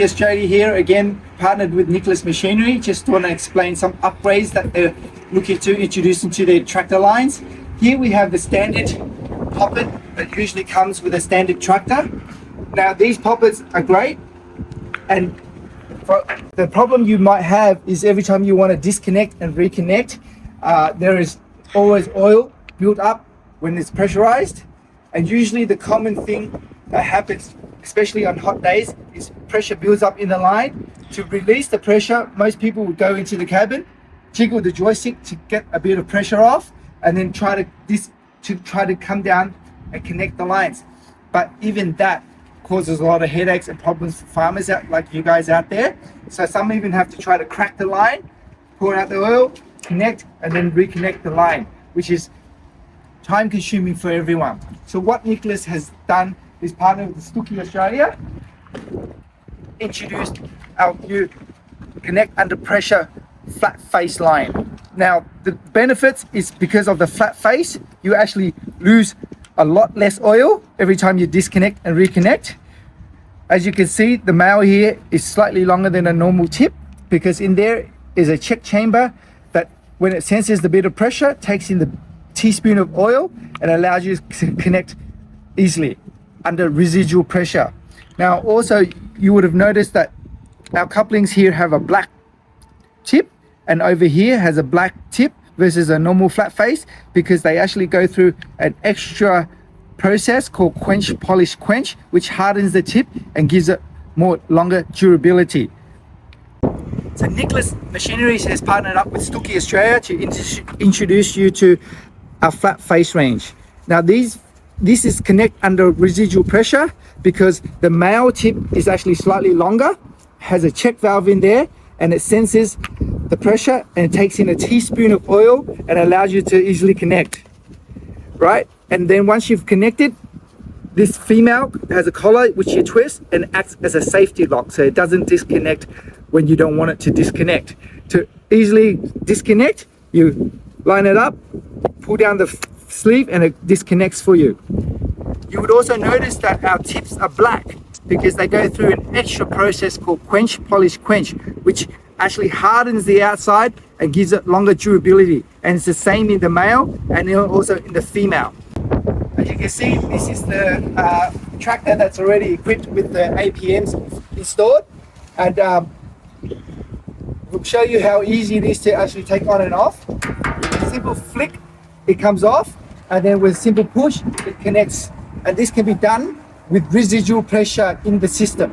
Australia here, again partnered with Nicola's Machinery. Just want to explain some upgrades that they're looking to introduce into their tractor lines. Here we have the standard poppet that usually comes with a standard tractor. Now these poppets are great, and the problem you might have is every time you want to disconnect and reconnect, there is always oil built up when it's pressurized, and usually the common thing that happens, especially on hot days, is pressure builds up in the line. To release the pressure, most people would go into the cabin, jiggle the joystick to get a bit of pressure off, and then try to come down and connect the lines. But even that causes a lot of headaches and problems for farmers like you guys out there. So some even have to try to crack the line, pour out the oil, connect, and then reconnect the line, which is time consuming for everyone. So what Nicola has done is partnered with Stucchi Australia, introduced our new connect under pressure flat face line. Now the benefits is because of the flat face, you actually lose a lot less oil every time you disconnect and reconnect. As you can see, the male here is slightly longer than a normal tip because in there is a check chamber that when it senses the bit of pressure, takes in the teaspoon of oil and allows you to connect easily under residual pressure. Now also you would have noticed that our couplings here have a black tip and over here has a black tip versus a normal flat face because they actually go through an extra process called quench, polish, quench, which hardens the tip and gives it more longer durability. So Nicola's Machinery has partnered up with Stucchi Australia to introduce you to our flat face range. Now this is connect under residual pressure because the male tip is actually slightly longer, has a check valve in there, and it senses the pressure and it takes in a teaspoon of oil and allows you to easily connect, right? And then once you've connected, this female has a collar which you twist and acts as a safety lock, so it doesn't disconnect when you don't want it to disconnect. To easily disconnect, you line it up, pull down the sleeve, and it disconnects for you. You would also notice that our tips are black because they go through an extra process called quench, polish, quench, which actually hardens the outside and gives it longer durability. And it's the same in the male and also in the female. As you can see, this is the tractor that's already equipped with the APMs installed, and we'll show you how easy it is to actually take on and off. With a simple flick, it comes off, and then with a simple push, it connects. And this can be done with residual pressure in the system.